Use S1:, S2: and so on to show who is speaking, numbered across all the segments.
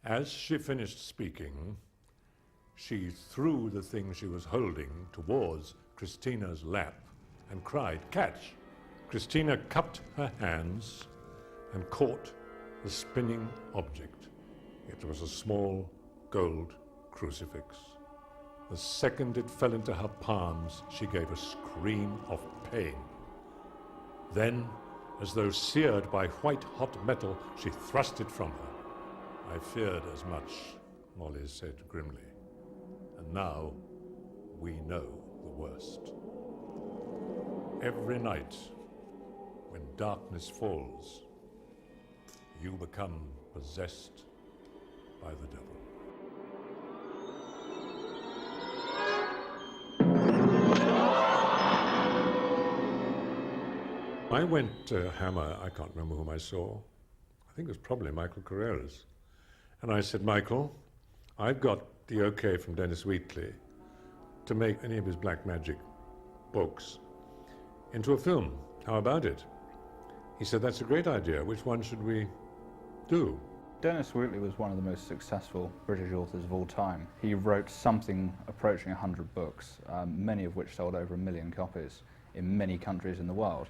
S1: As she finished speaking, she threw the thing she was holding towards Christina's lap and cried, "Catch!" Christina cupped her hands and caught the spinning object. It was a small gold crucifix. The second it fell into her palms, she gave a scream of pain. Then, as though seared by white-hot metal, she thrust it from her. "I feared as much," Molly said grimly. "And now we know the worst." Every night, when darkness falls, you become possessed by the devil. I went to Hammer, I can't remember whom I saw. I think it was probably Michael Carreras. And I said, "Michael, I've got the okay from Dennis Wheatley to make any of his black magic books into a film. How about it?" He said, "That's a great idea. Which one should we do?"
S2: Dennis Wheatley was one of the most successful British authors of all time. He wrote something approaching 100 books, many of which sold over 1 million copies in many countries in the world.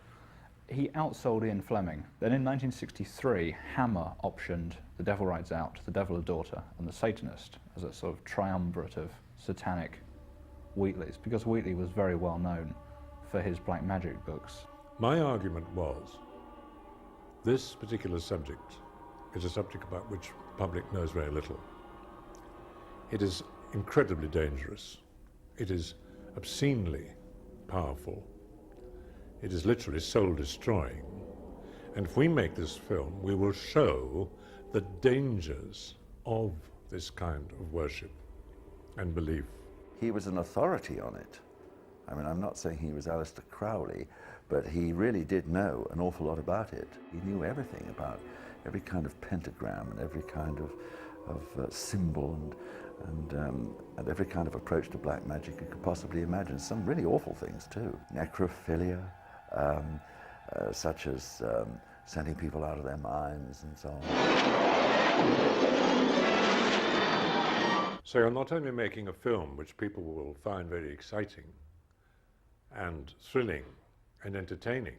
S2: He outsold Ian Fleming. Then in 1963, Hammer optioned The Devil Rides Out, The Devil a Daughter, and The Satanist as a sort of triumvirate of satanic Wheatleys, because Wheatley was very well known for his black magic books.
S1: My argument was, this particular subject is a subject about which the public knows very little. It is incredibly dangerous. It is obscenely powerful. It is literally soul-destroying. And if we make this film, we will show the dangers of this kind of worship and belief.
S3: He was an authority on it. I mean, I'm not saying he was Aleister Crowley, but he really did know an awful lot about it. He knew everything about every kind of pentagram and every kind of symbol and every kind of approach to black magic you could possibly imagine. Some really awful things too. Necrophilia, such as sending people out of their minds and so on.
S1: So you're not only making a film which people will find very exciting and thrilling and entertaining,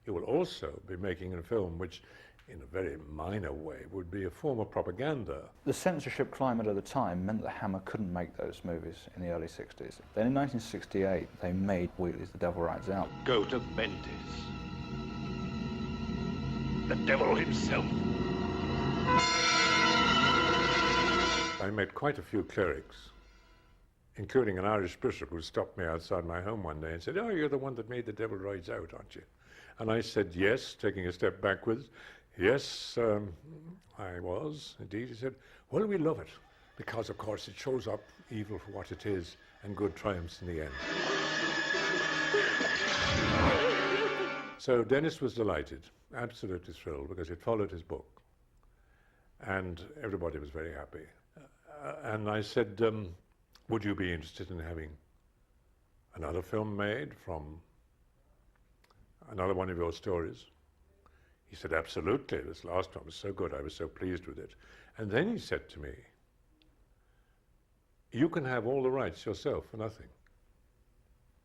S1: you will also be making a film which, in a very minor way, would be a form of propaganda.
S2: The censorship climate at the time meant that Hammer couldn't make those movies in the early 60s. Then in 1968, they made Wheatley's The Devil Rides Out.
S4: Go to Mendes. The devil himself.
S1: I met quite a few clerics, including an Irish bishop who stopped me outside my home one day and said, "Oh, you're the one that made The Devil Rides Out, aren't you?" And I said, "Yes," taking a step backwards. "Yes, I was, indeed." He said, "Well, we love it, because, of course, it shows up evil for what it is, and good triumphs in the end." So Dennis was delighted, absolutely thrilled, because it followed his book. And everybody was very happy. And I said, "Would you be interested in having another film made from another one of your stories?" He said, "Absolutely. This last one was so good. I was so pleased with it." And then he said to me, "You can have all the rights yourself for nothing."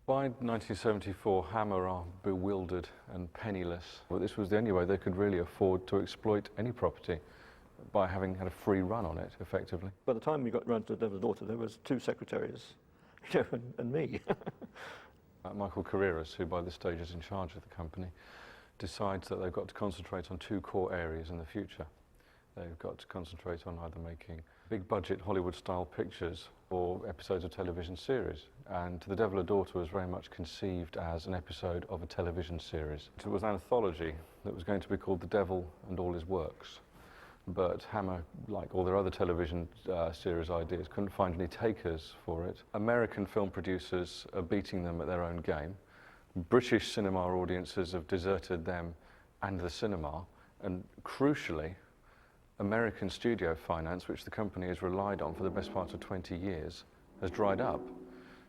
S5: By 1974, Hammer are bewildered and penniless. But this was the only way they could really afford to exploit any property, by having had a free run on it, effectively.
S6: By the time we got round to The Devil's Daughter, there was 2 secretaries, and me.
S5: Michael Carreras, who by this stage is in charge of the company, decides that they've got to concentrate on 2 core areas in the future. They've got to concentrate on either making big-budget Hollywood-style pictures or episodes of television series. And The Devil a Daughter was very much conceived as an episode of a television series. It was an anthology that was going to be called The Devil and All His Works. But Hammer, like all their other television series ideas, couldn't find any takers for it. American film producers are beating them at their own game. British cinema audiences have deserted them and the cinema. And crucially, American studio finance, which the company has relied on for the best part of 20 years, has dried up.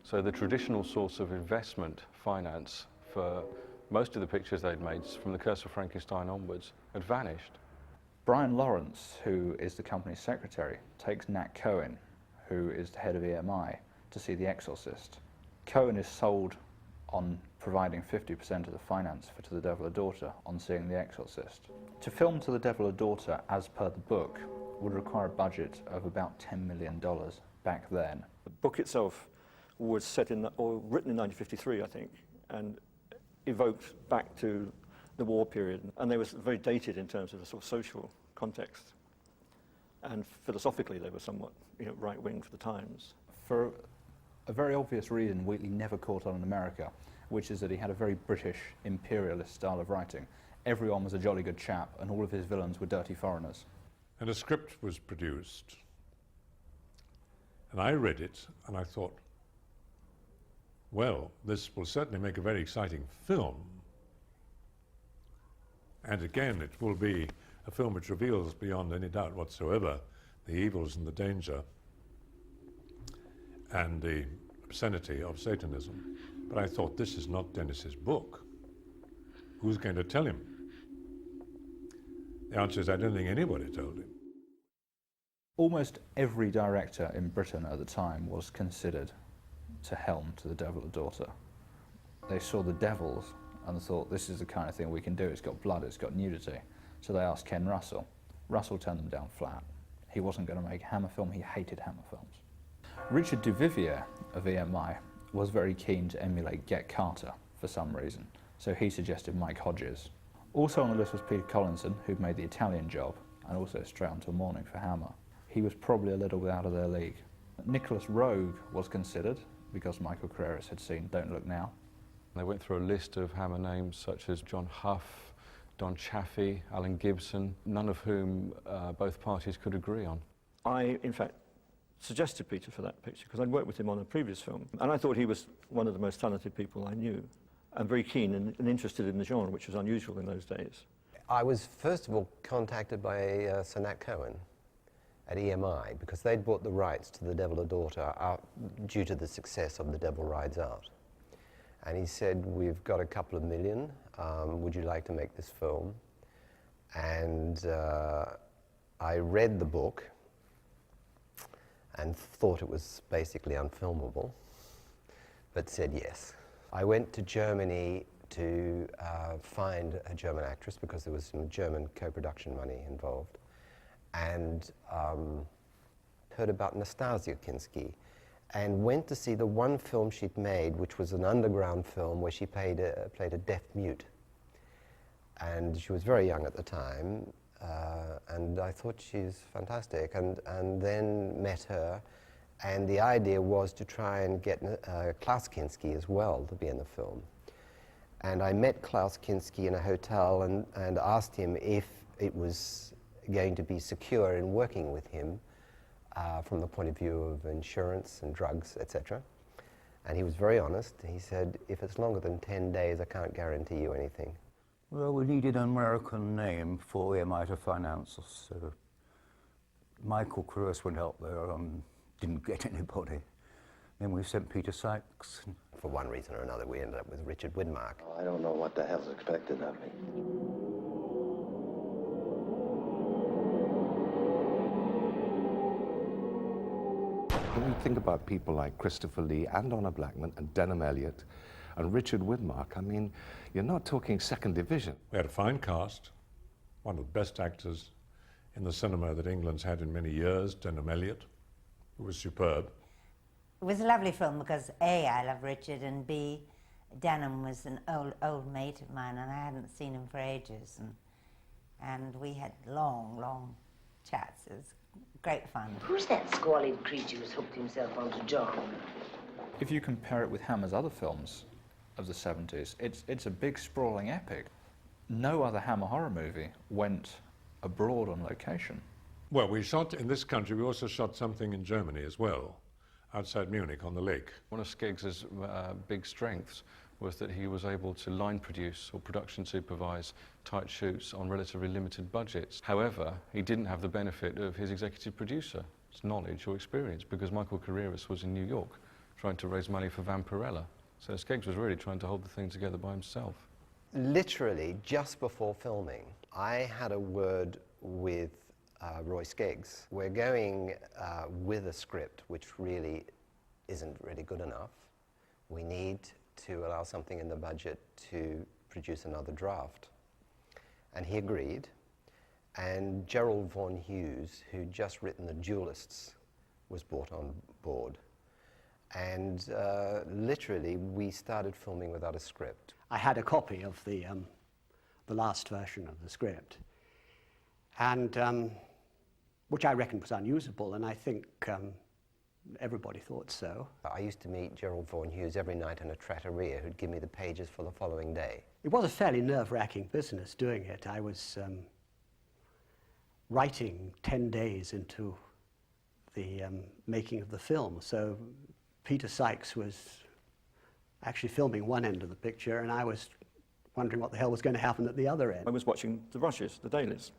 S5: So the traditional source of investment finance for most of the pictures they'd made from The Curse of Frankenstein onwards had vanished.
S2: Brian Lawrence, who is the company's secretary, takes Nat Cohen, who is the head of EMI, to see The Exorcist. Cohen is sold on providing 50% of the finance for To the Devil a Daughter on seeing The Exorcist. To film To the Devil a Daughter, as per the book, would require a budget of about $10 million back then.
S6: The book itself was set in, or written in 1953, I think, and evoked back to the war period, and they were very dated in terms of the sort of social context. And philosophically, they were somewhat, right-wing for the times.
S2: For a very obvious reason Wheatley never caught on in America, which is that he had a very British imperialist style of writing. Everyone was a jolly good chap, and all of his villains were dirty foreigners.
S1: And a script was produced, and I read it, and I thought, well, this will certainly make a very exciting film. And again, it will be a film which reveals beyond any doubt whatsoever the evils and the danger and the obscenity of Satanism. But I thought, this is not Dennis's book. Who's going to tell him? The answer is, I don't think anybody told him.
S2: Almost every director in Britain at the time was considered to helm To the Devil a Daughter. They saw the devils and thought, this is the kind of thing we can do. It's got blood, it's got nudity. So they asked Ken Russell. Russell turned them down flat. He wasn't going to make a Hammer film, he hated Hammer films. Richard Duvivier of EMI was very keen to emulate Get Carter for some reason, so he suggested Mike Hodges. Also on the list was Peter Collinson, who'd made The Italian Job, and also Straight Until Morning for Hammer. He was probably a little bit out of their league. Nicholas Roeg was considered, because Michael Carreras had seen Don't Look Now.
S5: They went through a list of Hammer names such as John Huff, Don Chaffee, Alan Gibson, none of whom both parties could agree on.
S6: I, in fact, suggested Peter for that picture because I'd worked with him on a previous film, and I thought he was one of the most talented people I knew, and very keen and interested in the genre, which was unusual in those days.
S7: I was first of all contacted by Sir Nat Cohen at EMI because they'd bought the rights to The Devil a Daughter due to the success of The Devil Rides Out. And he said, we've got a couple of million, would you like to make this film? And I read the book and thought it was basically unfilmable, but said yes. I went to Germany to find a German actress because there was some German co-production money involved, and heard about Nastasia Kinski, and went to see the one film she'd made, which was an underground film where she played a deaf mute. And she was very young at the time, and I thought she's fantastic, and then met her, and the idea was to try and get Klaus Kinski as well to be in the film. And I met Klaus Kinski in a hotel and asked him if it was going to be secure in working with him from the point of view of insurance and drugs, etc. And he was very honest. He said, if it's longer than 10 days, I can't guarantee you anything.
S8: Well, we needed an American name for EMI to finance us, so Michael Carreras went out there and didn't get anybody. Then we sent Peter Sykes.
S7: For one reason or another, we ended up with Richard Widmark.
S3: I don't know what the hell's expected of me.
S9: When you think about people like Christopher Lee and Honor Blackman and Denham Elliott and Richard Widmark, I mean, you're not talking second division.
S1: We had a fine cast, one of the best actors in the cinema that England's had in many years, Denham Elliott, who was superb.
S10: It was a lovely film because A, I love Richard, and B, Denham was an old mate of mine, and I hadn't seen him for ages, and we had long chats. It was great fun.
S11: Who's that squalid creature who's hooked himself onto John?
S2: If you compare it with Hammer's other films of the 70s, it's a big sprawling epic. No other Hammer horror movie went abroad on location.
S1: Well, we shot in this country, we also shot something in Germany as well, outside Munich on the lake.
S5: One of Skeggs's big strengths was that he was able to line produce or production supervise tight shoots on relatively limited budgets. However, he didn't have the benefit of his executive producer's knowledge or experience because Michael Carreras was in New York trying to raise money for Vampirella. So Skeggs was really trying to hold the thing together by himself.
S7: Literally, just before filming, I had a word with Roy Skeggs. We're going with a script which really isn't really good enough. We need to allow something in the budget to produce another draft. And he agreed. And Gerald Vaughan Hughes, who'd just written The Duelists, was brought on board. And literally, we started filming without a script.
S12: I had a copy of the last version of the script, and which I reckoned was unusable, and I think everybody thought so.
S7: I used to meet Gerald Vaughan Hughes every night in a trattoria who'd give me the pages for the following day.
S12: It was a fairly nerve-wracking business doing it. I was writing 10 days into the making of the film, so Peter Sykes was actually filming one end of the picture, and I was wondering what the hell was going to happen at the other end.
S6: I was watching the rushes, the dailies,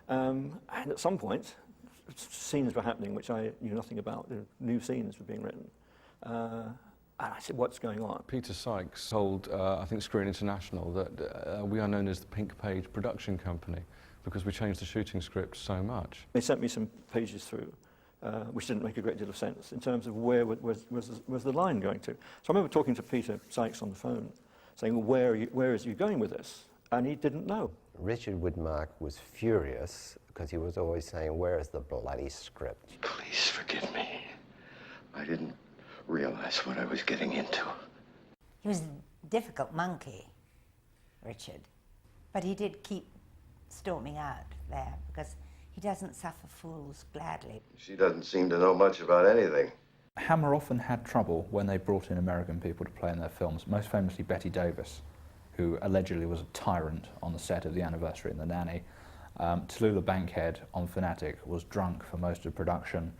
S6: and at some point, scenes were happening which I knew nothing about. New scenes were being written, and I said, "What's going on?"
S5: Peter Sykes told, I think, Screen International that we are known as the Pink Page production company because we changed the shooting script so much.
S6: They sent me some pages through, which didn't make a great deal of sense in terms of where was the line going to. So I remember talking to Peter Sykes on the phone, saying, well, where is you going with this? And he didn't know.
S7: Richard Widmark was furious because he was always saying, where is the bloody script?
S4: Please forgive me. I didn't realize what I was getting into.
S10: He was a difficult monkey, Richard, but he did keep storming out there because he doesn't suffer fools gladly.
S4: She doesn't seem to know much about anything.
S2: Hammer often had trouble when they brought in American people to play in their films, most famously Bette Davis, who allegedly was a tyrant on the set of The Anniversary and The Nanny. Tallulah Bankhead on Fanatic was drunk for most of production.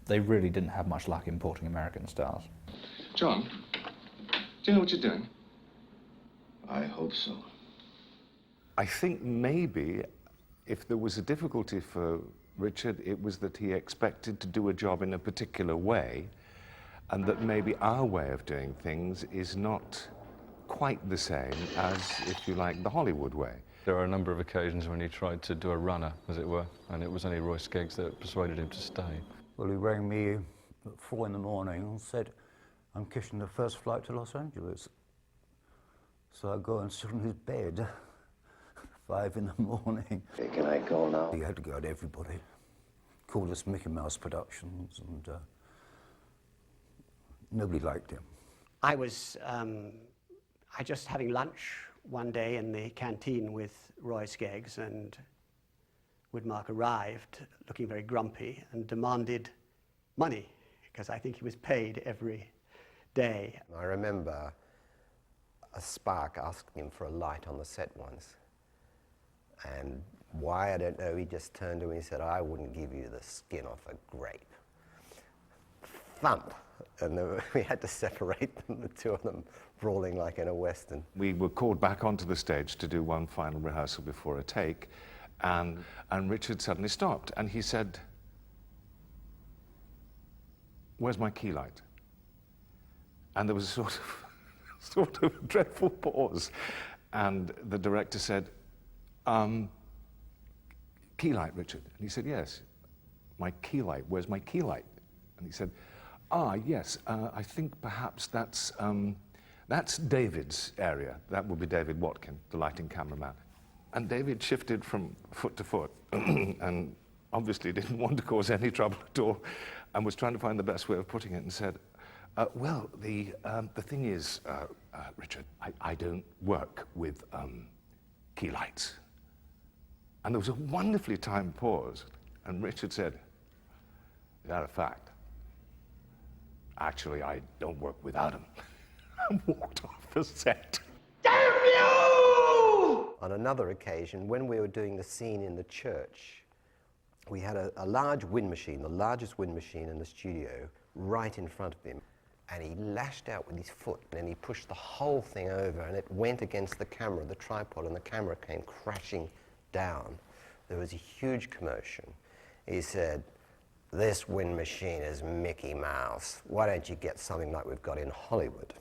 S2: They really didn't have much luck importing American stars.
S9: John, do you know what you're doing?
S4: I hope so.
S9: I think maybe if there was a difficulty for Richard, it was that he expected to do a job in a particular way, and that maybe our way of doing things is not quite the same as, if you like, the Hollywood way.
S5: There are a number of occasions when he tried to do a runner, as it were, and it was only Roy Skeggs that persuaded him to stay.
S8: Well, he rang me at 4 in the morning and said, I'm catching the first flight to Los Angeles. So I go and sit on his bed, 5 in the morning.
S4: Hey, can I go now?
S8: He had to go to everybody. Called us Mickey Mouse Productions, and nobody liked him.
S12: I was just having lunch one day in the canteen with Roy Skeggs, and Widmark arrived looking very grumpy and demanded money, because I think he was paid every day.
S7: I remember a spark asking him for a light on the set once. And why, I don't know, he just turned to me and said, I wouldn't give you the skin off a grape. Thump! And we had to separate them, the two of them, brawling like in a Western.
S9: We were called back onto the stage to do one final rehearsal before a take, and Richard suddenly stopped, and he said, where's my key light? And there was a sort of dreadful pause, and the director said, key light, Richard? And he said, yes. My key light, where's my key light? And he said, yes, I think perhaps that's David's area. That would be David Watkin, the lighting cameraman. And David shifted from foot to foot and obviously didn't want to cause any trouble at all and was trying to find the best way of putting it and said, well, the thing is, Richard, I don't work with key lights. And there was a wonderfully timed pause, and Richard said, is that a fact? Actually, I don't work without him. And walked off the set.
S7: Damn you! On another occasion, when we were doing the scene in the church, we had a large wind machine, the largest wind machine in the studio, right in front of him. And he lashed out with his foot, and he pushed the whole thing over, and it went against the camera, the tripod, and the camera came crashing down. There was a huge commotion. He said, this wind machine is Mickey Mouse. Why don't you get something like we've got in Hollywood?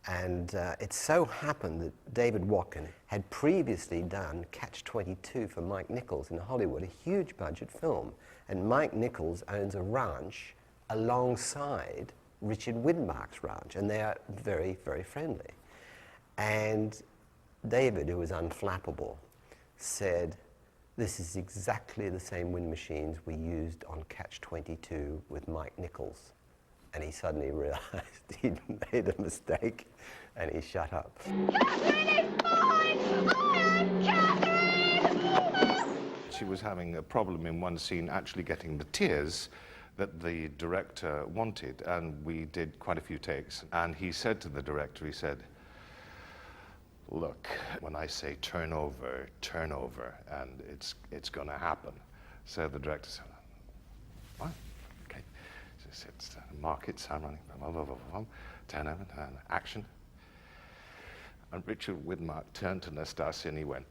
S7: And it so happened that David Watkin had previously done Catch-22 for Mike Nichols in Hollywood, a huge budget film. And Mike Nichols owns a ranch alongside Richard Widmark's ranch, and they are very, very friendly. And David, who was unflappable, said, "This is exactly the same wind machines we used on Catch-22 with Mike Nichols." And he suddenly realized he'd made a mistake, and he shut up.
S13: Catherine is mine! I am Catherine!
S9: She was having a problem in one scene actually getting the tears that the director wanted, and we did quite a few takes. And he said to the director, he said, "Look, when I say turn over, and it's going to happen." So the director said, "What? Okay." So he said, "Mark it, sound running, turn over, action." And Richard Widmark turned to Nastasia and he went,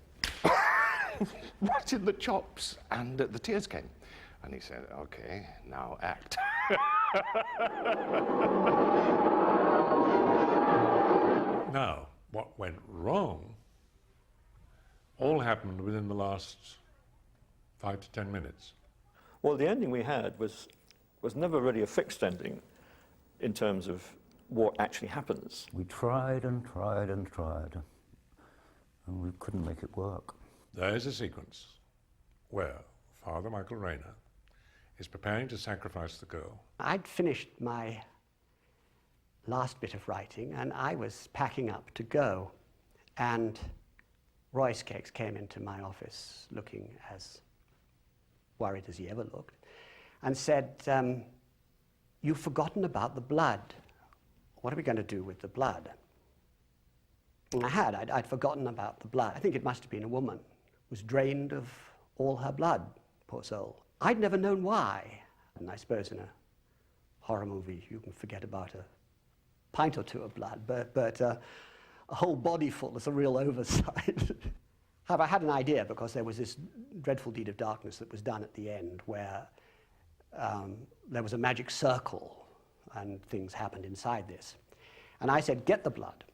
S9: "Right in the chops," and the tears came. And he said, "Okay, now act."
S1: Now, what went wrong all happened within the last 5 to 10 minutes.
S6: Well, the ending we had was never really a fixed ending in terms of what actually happens.
S8: We tried and tried and tried, and we couldn't make it work.
S1: There is a sequence where Father Michael Rayner is preparing to sacrifice the girl.
S12: I'd finished my last bit of writing, and I was packing up to go, and Roy Skeggs came into my office looking as worried as he ever looked, and said, "You've forgotten about the blood. What are we going to do with the blood?" And I'd forgotten about the blood. I think it must have been a woman who was drained of all her blood, poor soul. I'd never known why. And I suppose in a horror movie you can forget about a pint or two of blood, but a whole body full is a real oversight. I had an idea, because there was this dreadful deed of darkness that was done at the end where there was a magic circle and things happened inside this. And I said, "Get the blood,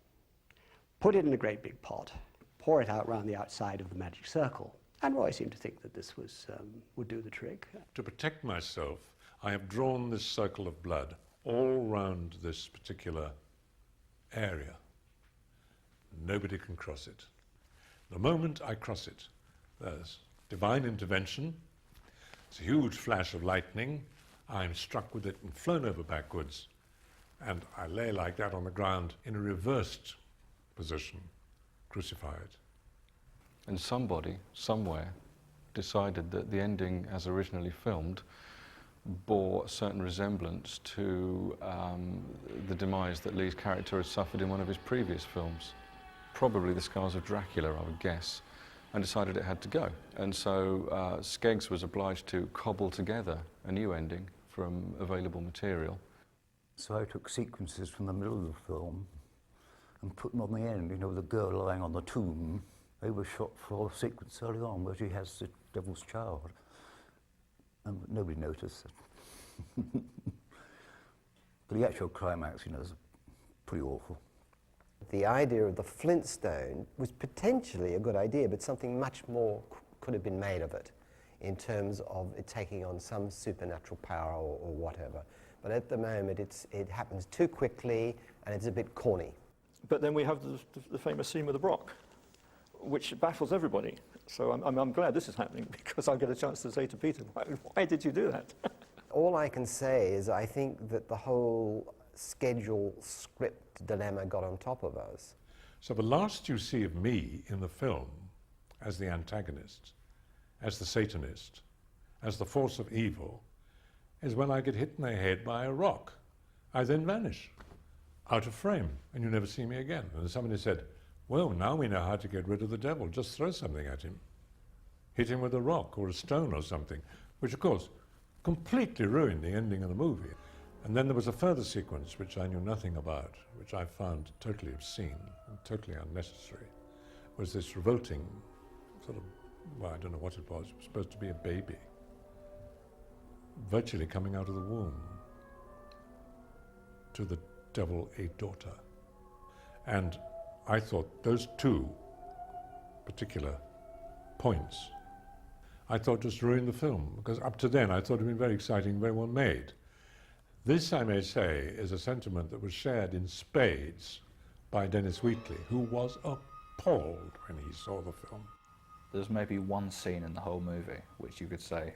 S12: put it in a great big pot, pour it out round the outside of the magic circle." And Roy seemed to think that this would do the trick.
S1: To protect myself, I have drawn this circle of blood all round this particular area. Nobody can cross it. The moment I cross it, there's divine intervention. It's a huge flash of lightning. I'm struck with it and flown over backwards, and I lay like that on the ground in a reversed position, crucified.
S5: And somebody, somewhere, decided that the ending, as originally filmed, bore a certain resemblance to the demise that Lee's character had suffered in one of his previous films. Probably The Scars of Dracula, I would guess, and decided it had to go. And so Skeggs was obliged to cobble together a new ending from available material.
S8: So I took sequences from the middle of the film and put them on the end, the girl lying on the tomb. They were shot for a sequence early on where she has the devil's child. And nobody noticed it. But the actual climax, is pretty awful.
S7: The idea of the Flintstone was potentially a good idea, but something much more could have been made of it in terms of it taking on some supernatural power or whatever. But at the moment, it happens too quickly, and it's a bit corny.
S6: But then we have the famous scene with the Brock, which baffles everybody. So I'm glad this is happening, because I'll get a chance to say to Peter, why did you do that?
S7: All I can say is I think that the whole schedule script dilemma got on top of us.
S1: So the last you see of me in the film as the antagonist, as the Satanist, as the force of evil, is when I get hit in the head by a rock. I then vanish, out of frame, and you never see me again. And somebody said, "Well, now we know how to get rid of the devil. Just throw something at him. Hit him with a rock or a stone or something," which, of course, completely ruined the ending of the movie. And then there was a further sequence which I knew nothing about, which I found totally obscene and totally unnecessary. It was this revolting sort of, well, I don't know what it was supposed to be a baby, virtually coming out of the womb to the devil a daughter. And I thought those two particular points, I thought just ruined the film, because up to then I thought it had been very exciting, very well made. This, I may say, is a sentiment that was shared in spades by Dennis Wheatley, who was appalled when he saw the film.
S2: There's maybe one scene in the whole movie which you could say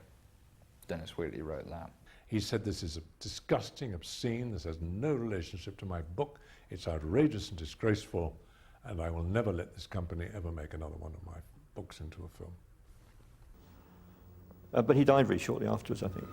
S2: Dennis Wheatley wrote that.
S1: He said, this is disgusting, obscene, this has no relationship to my book, it's outrageous and disgraceful, and I will never let this company ever make another one of my books into a film.
S6: But he died very shortly afterwards, I think.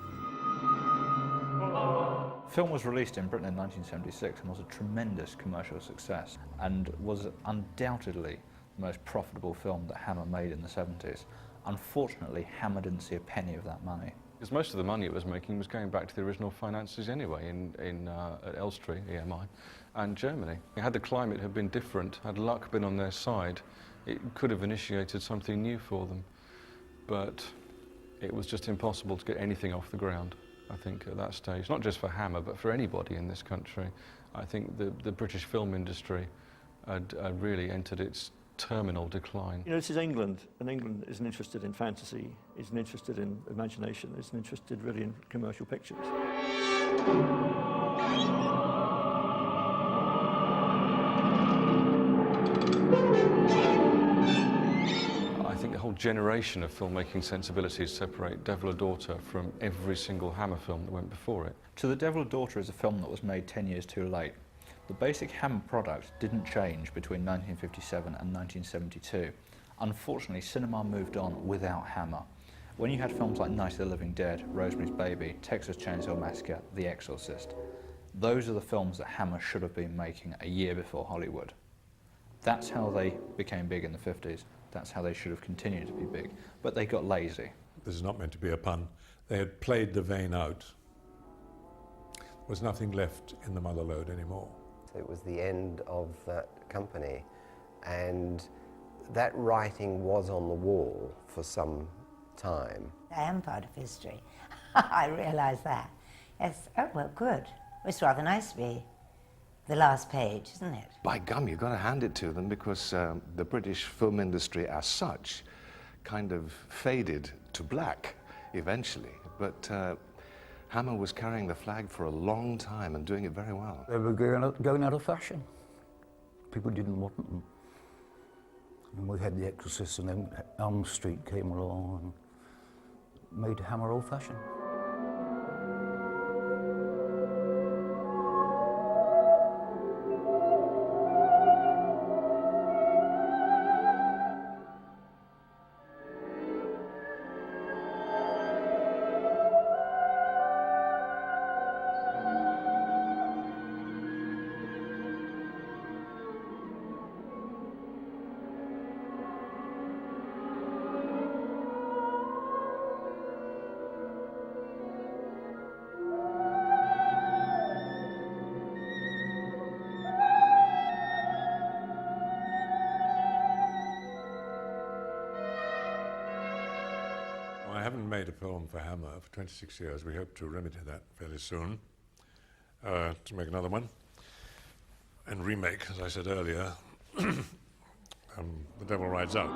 S2: The film was released in Britain in 1976 and was a tremendous commercial success, and was undoubtedly the most profitable film that Hammer made in the 70s. Unfortunately, Hammer didn't see a penny of that money.
S5: Because most of the money it was making was going back to the original finances anyway at Elstree, EMI, and Germany. Had the climate had been different, had luck been on their side, it could have initiated something new for them. But it was just impossible to get anything off the ground, I think, at that stage. Not just for Hammer, but for anybody in this country. I think the British film industry had really entered its terminal decline.
S6: You know, this is England, and England isn't interested in fantasy, isn't interested in imagination, isn't interested really in commercial pictures.
S5: I think the whole generation of filmmaking sensibilities separate Devil a Daughter from every single Hammer film that went before it.
S2: To the Devil a Daughter is a film that was made 10 years too late. The basic Hammer product didn't change between 1957 and 1972. Unfortunately, cinema moved on without Hammer. When you had films like Night of the Living Dead, Rosemary's Baby, Texas Chainsaw Massacre, The Exorcist, those are the films that Hammer should have been making a year before Hollywood. That's how they became big in the 50s. That's how they should have continued to be big. But they got lazy.
S1: This is not meant to be a pun. They had played the vein out. There was nothing left in the mother lode anymore.
S7: It was the end of that company, and that writing was on the wall for some time.
S10: I am part of history. I realise that. Yes, oh, well, good. It's rather nice to be the last page, isn't it?
S9: By gum, you've got to hand it to them, because the British film industry as such kind of faded to black eventually. But Hammer was carrying the flag for a long time and doing it very well.
S8: They were going out of fashion. People didn't want them. And we had The Exorcist, and then Elm Street came along and made Hammer old-fashioned.
S1: I haven't made a film for Hammer for 26 years. We hope to remedy that fairly soon, to make another one and remake, as I said earlier, The Devil Rides Out.